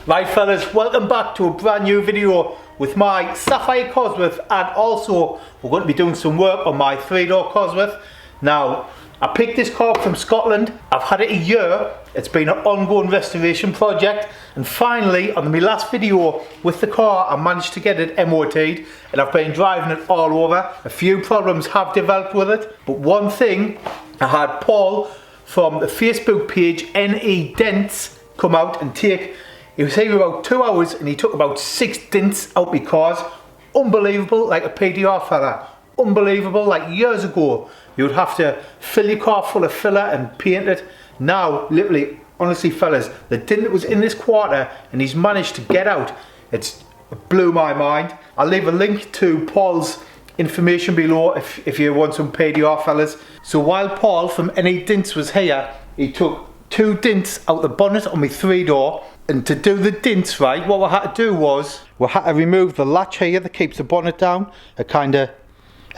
Right fellas, welcome back to a brand new video with my Sapphire Cosworth, and also we're going to be doing some work on my 3-door Cosworth. Now, I picked this car up from Scotland. I've had it a year. It's been an ongoing restoration project, and finally on my last video with the car I managed to get it MOT'd, and I've been driving it all over. A few problems have developed with it, but one thing, I had Paul from the Facebook page NE Dents come out and take, he was here about 2 hours and he took about 6 dents out my cars. Unbelievable, like a PDR fella. Unbelievable, like years ago you would have to fill your car full of filler and paint it. Now, literally, honestly fellas, the dent that was in this quarter and he's managed to get out, it blew my mind. I'll leave a link to Paul's information below if you want some PDR fellas. So while Paul from NE Dents was here, he took 2 dents out the bonnet on my 3-door. And to do the dents right, what we had to do was, we had to remove the latch here that keeps the bonnet down. It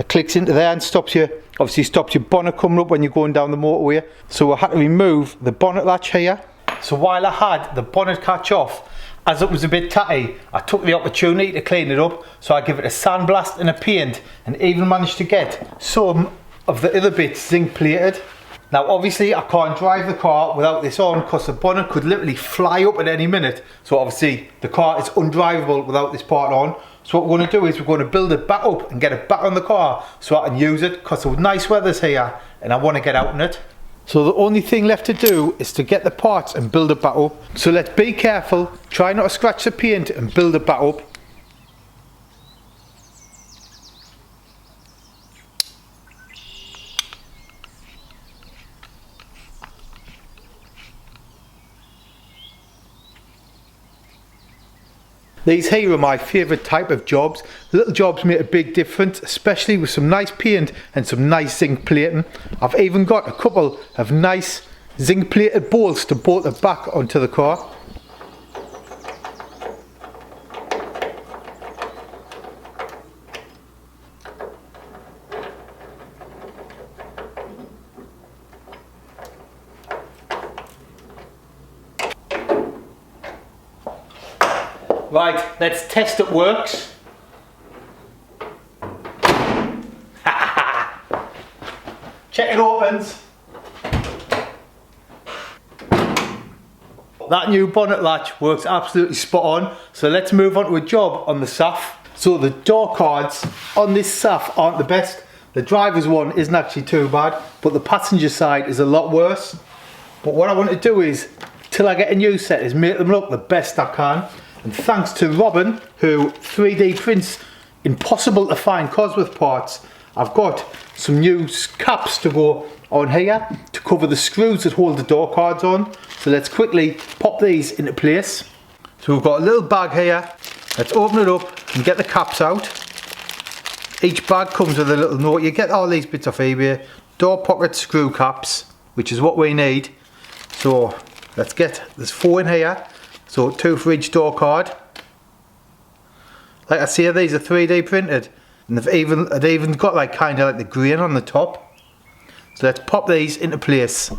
clicks into there and stops you, obviously stops your bonnet coming up when you're going down the motorway. So we had to remove the bonnet latch here. So while I had the bonnet catch off, as it was a bit tatty, I took the opportunity to clean it up. So I give it a sandblast and a paint, and even managed to get some of the other bits zinc plated. Now obviously I can't drive the car without this on, because the bonnet could literally fly up at any minute. So obviously the car is undrivable without this part on. So what we're going to do is we're going to build it back up and get it back on the car so I can use it, because the nice weather's here and I want to get out in it. So the only thing left to do is to get the parts and build it back up. So let's be careful, try not to scratch the paint and build it back up. These here are my favourite type of jobs. Little jobs make a big difference, especially with some nice paint and some nice zinc plating. I've even got a couple of nice zinc plated bolts to bolt it back onto the car. Right, let's test it works. Check it opens. That new bonnet latch works absolutely spot on. So let's move on to a job on the SAF. So the door cards on this SAF aren't the best. The driver's one isn't actually too bad, but the passenger side is a lot worse. But what I want to do is, till I get a new set, is make them look the best I can. And thanks to Robin, who 3D prints impossible to find Cosworth parts, I've got some new caps to go on here to cover the screws that hold the door cards on. So let's quickly pop these into place. So we've got a little bag here. Let's open it up and get the caps out. Each bag comes with a little note. You get all these bits off eBay. Door pocket screw caps, which is what we need. So let's get, there's 4 in here. So 2 for each door card. Like I say, these are 3D printed, and they've even got like kind of like the grain on the top. So let's pop these into place.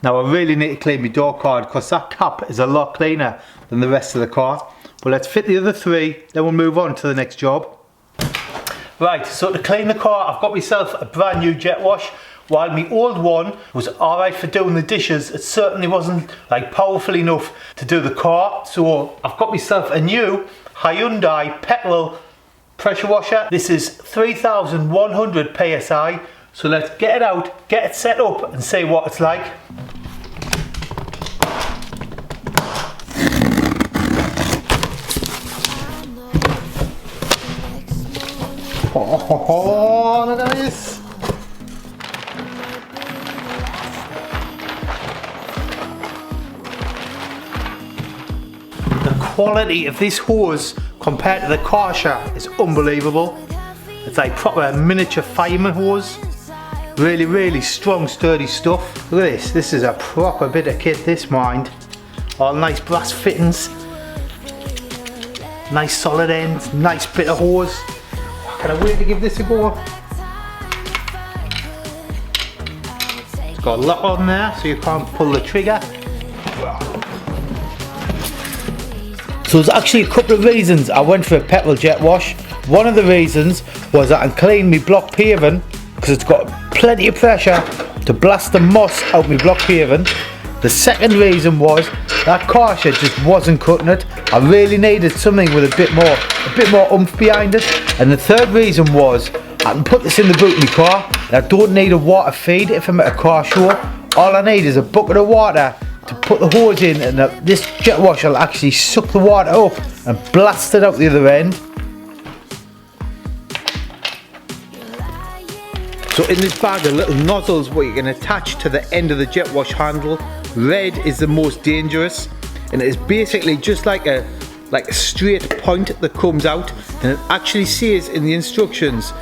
Now I really need to clean my door card, because that cap is a lot cleaner than the rest of the car. But let's fit the other 3, then we'll move on to the next job. Right, so to clean the car, I've got myself a brand new jet wash. While my old one was alright for doing the dishes, it certainly wasn't like powerful enough to do the car. So I've got myself a new Hyundai petrol pressure washer. This is 3100 PSI. So let's get it out, get it set up and see what it's like. Oh, look at this. The quality of this hose compared to the Karsha is unbelievable. It's like proper miniature fireman hose. Really, really strong, sturdy stuff. Look at this is a proper bit of kit, this mind. All nice brass fittings. Nice solid ends, nice bit of hose. Can I wait to give this a go? It's got a lock on there so you can't pull the trigger. So there's actually a couple of reasons I went for a petrol jet wash. One of the reasons was that I can clean my block paving because it's got plenty of pressure to blast the moss out my block paving. The second reason was that Karcher just wasn't cutting it. I really needed something with a bit more oomph behind it. And the third reason was I can put this in the boot of my car and I don't need a water feed if I'm at a car show. All I need is a bucket of water to put the hose in, and this jet wash will actually suck the water up and blast it out the other end. So in this bag are little nozzles where you can attach to the end of the jet wash handle. Red is the most dangerous, and it is basically just like a straight point that comes out, and it actually says in the instructions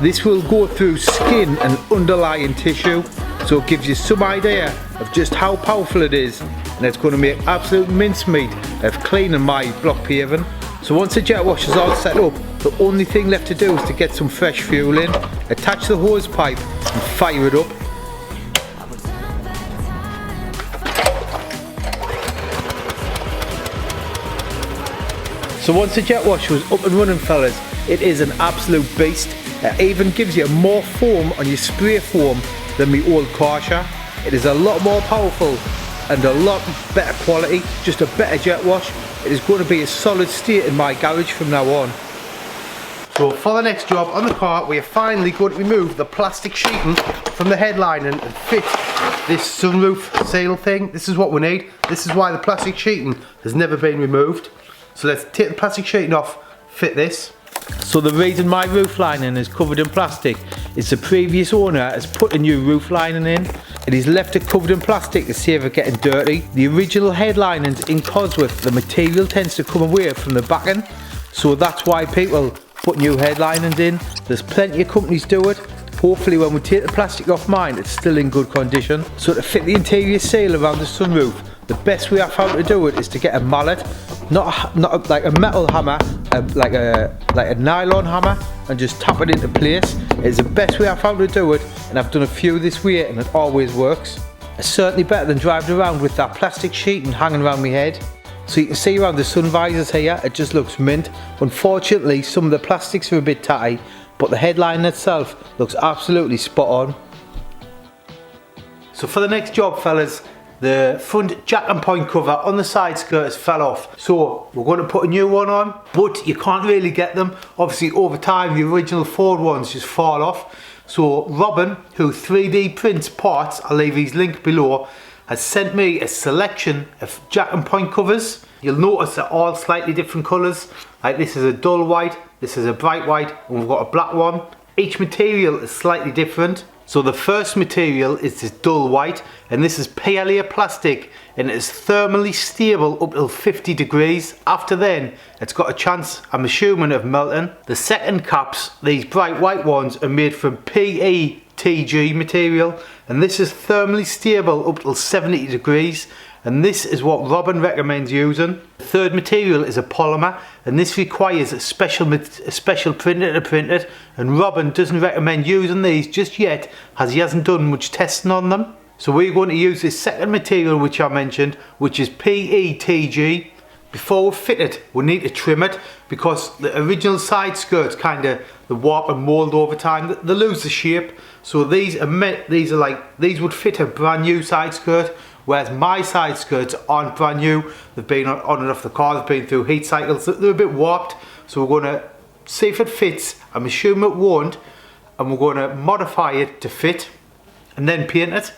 this will go through skin and underlying tissue, so it gives you some idea of just how powerful it is, and it's going to make absolute mincemeat of cleaning my block paving. So once the jet wash is all set up, the only thing left to do is to get some fresh fuel in, attach the hose pipe and fire it up. So once the jet wash was up and running, fellas, it is an absolute beast. It even gives you more foam on your spray foam than the old Karcher. It is a lot more powerful and a lot better quality, just a better jet wash. It is going to be a solid state in my garage from now on. So for the next job on the car, we are finally going to remove the plastic sheeting from the headline and fit this sunroof seal thing. This is what we need. This is why the plastic sheeting has never been removed. So let's take the plastic sheeting off, fit this. So the reason my roof lining is covered in plastic is the previous owner has put a new roof lining in, and he's left it covered in plastic to save it getting dirty. The original head linings in Cosworth, the material tends to come away from the backing, so that's why people put new head linings in. There's plenty of companies do it. Hopefully when we take the plastic off mine, it's still in good condition. So to fit the interior seal around the sunroof, the best way I found to do it is to get a mallet, not like a metal hammer, like a nylon hammer, and just tap it into place. It's the best way I found to do it, and I've done a few this way and it always works. It's certainly better than driving around with that plastic sheeting hanging around my head. So you can see around the sun visors here, it just looks mint. Unfortunately, some of the plastics are a bit tatty, but the headline itself looks absolutely spot on. So for the next job, fellas, the front jack and point cover on the side skirts fell off, so we're going to put a new one on, but you can't really get them. Obviously over time the original Ford ones just fall off. So Robin, who 3D prints parts, I'll leave his link below, has sent me a selection of jack and point covers. You'll notice they're all slightly different colours. Like this is a dull white, this is a bright white, and we've got a black one. Each material is slightly different. So the first material is this dull white, and this is PLA plastic, and it is thermally stable up till 50 degrees. After then, it's got a chance, I'm assuming, of melting. The second caps, these bright white ones, are made from PETG material, and this is thermally stable up till 70 degrees. And this is what Robin recommends using. The third material is a polymer, and this requires a special printer to print it, and Robin doesn't recommend using these just yet as he hasn't done much testing on them. So we're going to use this second material which I mentioned, which is PETG. Before we fit it, we need to trim it because the original side skirts the warp and mould over time. They lose the shape. So these would fit a brand new side skirt, whereas my side skirts aren't brand new. They've been on and off the car, they've been through heat cycles, they're a bit warped. So we're going to see if it fits. I'm assuming it won't, and we're going to modify it to fit and then paint it.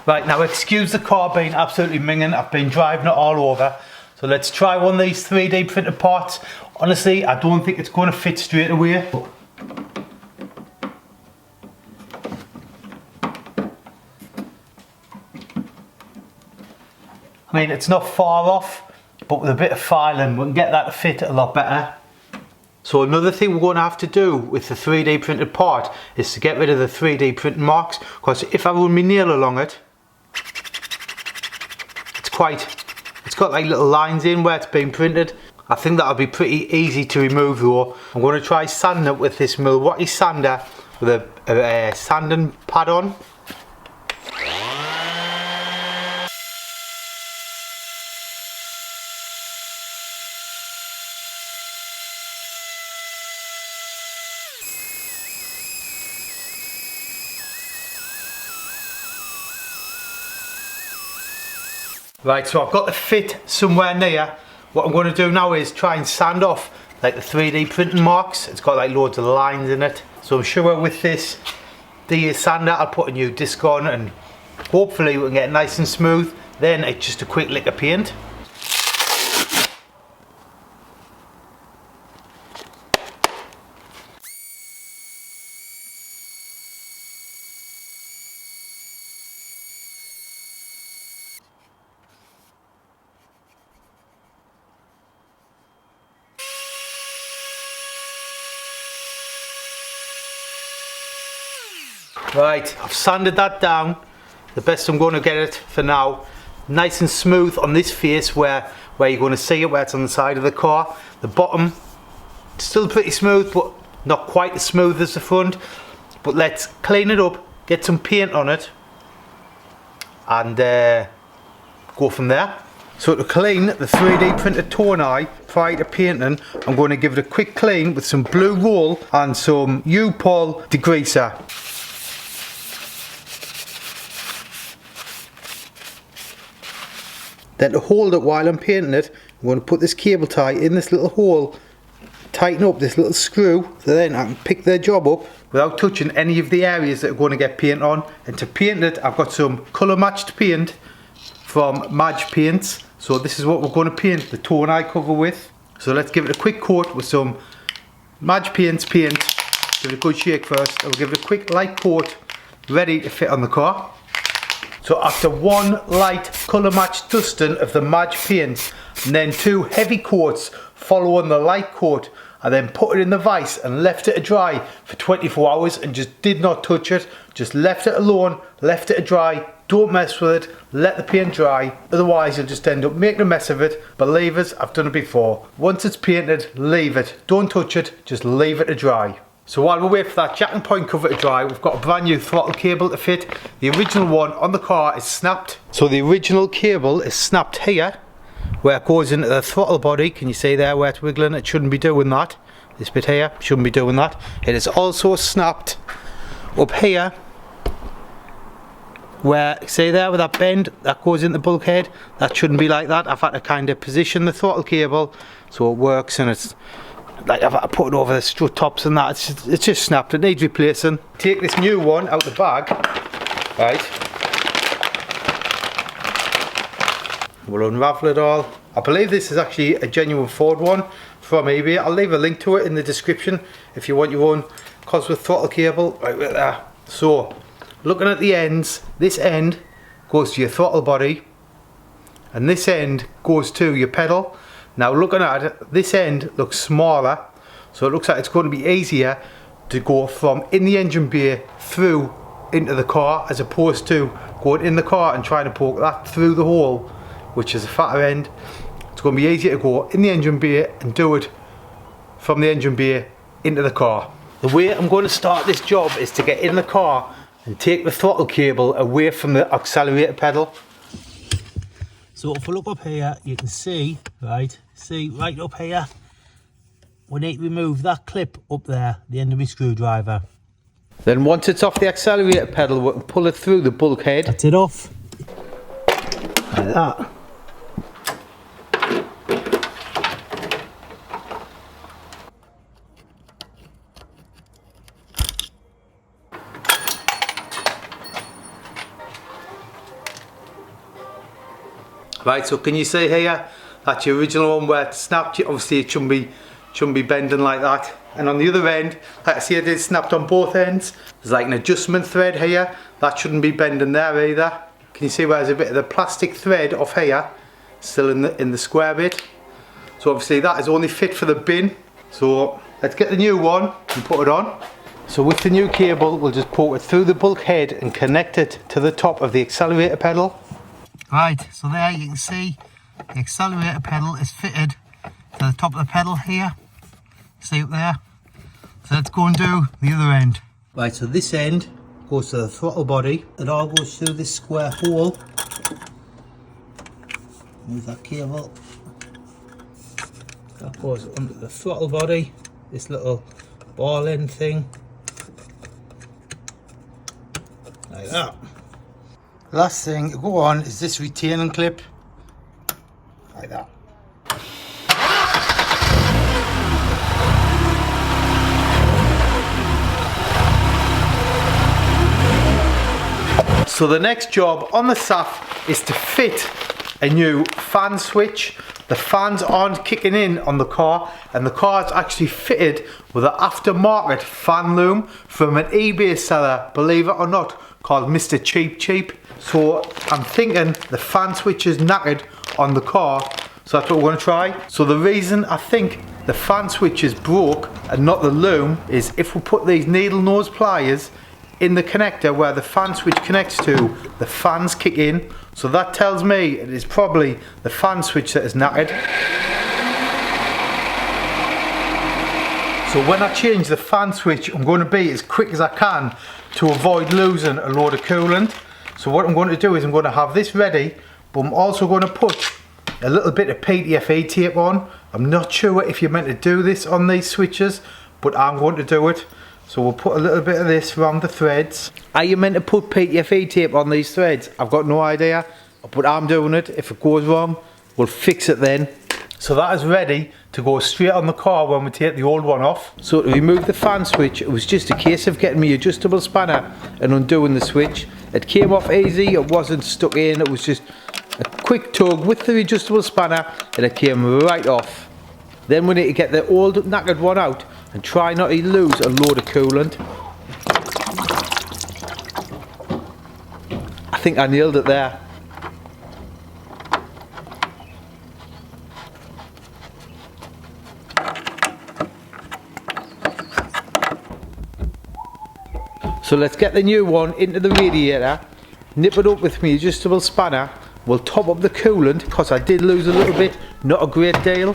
Right, now excuse the car being absolutely minging. I've been driving it all over. So let's try one of these 3D printed parts. Honestly, I don't think it's going to fit straight away. I mean, it's not far off, but with a bit of filing, we can get that to fit a lot better. So another thing we're going to have to do with the 3D printed part is to get rid of the 3D printing marks, because if I run my nail along it, it's got like little lines in where it's been printed. I think that'll be pretty easy to remove though. I'm going to try sanding it with this Milwaukee sander with a sanding pad on. Right, so I've got the fit somewhere near. What I'm going to do now is try and sand off like the 3D printing marks. It's got like loads of lines in it. So I'm sure with this sander I'll put a new disc on and hopefully we can get it nice and smooth. Then it's just a quick lick of paint. Right, I've sanded that down the best I'm going to get it for now. Nice and smooth on this face where you're going to see it, where it's on the side of the car. The bottom, still pretty smooth, but not quite as smooth as the front. But let's clean it up, get some paint on it, and go from there. So to clean the 3D printed toneye prior to painting, I'm going to give it a quick clean with some blue roll and some U-Pol degreaser. Then to hold it while I'm painting it, I'm going to put this cable tie in this little hole, tighten up this little screw, so then I can pick the job up without touching any of the areas that are going to get paint on. And to paint it, I've got some colour matched paint from Madge Paints. So this is what we're going to paint the toneye cover with. So let's give it a quick coat with some Madge Paints paint. Give it a good shake first. I'll give it a quick light coat, ready to fit on the car. So after one light colour matched dusting of the Madge paint and then two heavy coats following the light coat, I then put it in the vise and left it to dry for 24 hours and just did not touch it. Just left it alone, left it to dry. Don't mess with it, let the paint dry, otherwise you'll just end up making a mess of it. Believe us, I've done it before. Once it's painted, leave it. Don't touch it, just leave it to dry. So while we wait for that jack and point cover to dry, we've got a brand new throttle cable to fit. The original one on the car is snapped. So the original cable is snapped here, where it goes into the throttle body. Can you see there where it's wiggling? It shouldn't be doing that. This bit here shouldn't be doing that. It is also snapped up here, where, see there with that bend, that goes into the bulkhead. That shouldn't be like that. I've had to kind of position the throttle cable so it works, and it's like I've had to put it over the strut tops and that. It's just snapped, it needs replacing. Take this new one out the bag, right, we'll unravel it all. I believe this is actually a genuine Ford one from eBay. I'll leave a link to it in the description if you want your own Cosworth throttle cable. Right there. So looking at the ends, this end goes to your throttle body and this end goes to your pedal. Now looking at it, this end looks smaller, so it looks like it's going to be easier to go from in the engine bay through into the car, as opposed to going in the car and trying to poke that through the hole, which is a fatter end. It's going to be easier to go in the engine bay and do it from the engine bay into the car. The way I'm going to start this job is to get in the car and take the throttle cable away from the accelerator pedal. So if we look up here, you can see right up here, we need to remove that clip up there, the end of my screwdriver. Then once it's off the accelerator pedal, we can pull it through the bulkhead. That's it off. Like that. Right, so can you see here, that's your original one where it snapped. Obviously it shouldn't be bending like that. And on the other end, like I see it is snapped on both ends. There's like an adjustment thread here, that shouldn't be bending there either. Can you see where there's a bit of the plastic thread off here, still in the square bit. So obviously that is only fit for the bin. So let's get the new one and put it on. So with the new cable, we'll just poke it through the bulkhead and connect it to the top of the accelerator pedal. Right, so there you can see the accelerator pedal is fitted to the top of the pedal here. See up there? So let's go and do the other end. Right, so this end goes to the throttle body. It all goes through this square hole. Move that cable. That goes under the throttle body. This little ball end thing. Like that. Last thing to go on is this retaining clip. like that. So the next job on the Saph is to fit a new fan switch. The fans aren't kicking in on the car, and the car is actually fitted with an aftermarket fan loom from an eBay seller, believe it or not, called Mr. Cheap Cheap. So I'm thinking the fan switch is knackered on the car, so that's what we're going to try. So the reason I think the fan switch is broke and not the loom is if we put these needle nose pliers in the connector where the fan switch connects to, the fans kick in. So that tells me it is probably the fan switch that is knackered. So when I change the fan switch, I'm going to be as quick as I can to avoid losing a load of coolant. So what I'm going to do is I'm going to have this ready, but I'm also going to put a little bit of PTFE tape on. I'm not sure if you're meant to do this on these switches, but I'm going to do it. So we'll put a little bit of this around the threads. Are you meant to put PTFE tape on these threads? I've got no idea, but I'm doing it. If it goes wrong, we'll fix it then. So that is ready to go straight on the car when we take the old one off. So to remove the fan switch, it was just a case of getting me adjustable spanner and undoing the switch. It came off easy, it wasn't stuck in, it was just a quick tug with the adjustable spanner and it came right off. Then we need to get the old knackered one out and try not to lose a load of coolant. I think I nailed it there. So let's get the new one into the radiator, nip it up with my adjustable spanner. We'll top up the coolant because I did lose a little bit, not a great deal.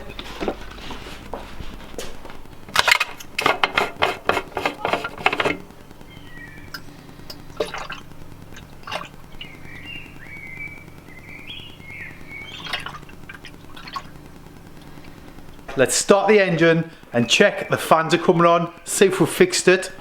Let's start the engine and check the fans are coming on, see if we've fixed it.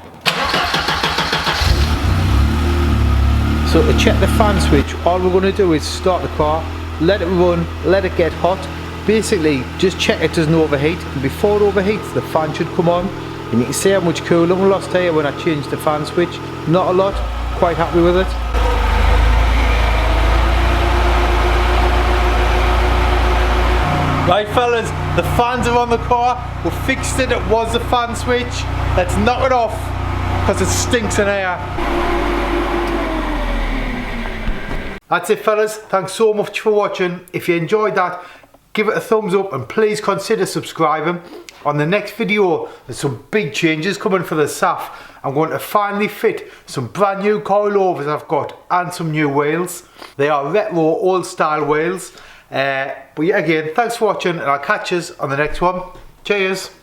So to check the fan switch, all we're going to do is start the car, let it run, let it get hot. Basically, just check it doesn't overheat. And before it overheats, the fan should come on. And you can see how much coolant we lost here when I changed the fan switch. Not a lot, quite happy with it. Right fellas, the fans are on the car, we fixed it, it was the fan switch. Let's knock it off, because it stinks in here. That's it fellas, thanks so much for watching. If you enjoyed that, give it a thumbs up and please consider subscribing. On the next video, there's some big changes coming for the Saph. I'm going to finally fit some brand new coilovers I've got and some new wheels. They are retro old style wheels. But yeah, again, thanks for watching and I'll catch you on the next one. Cheers.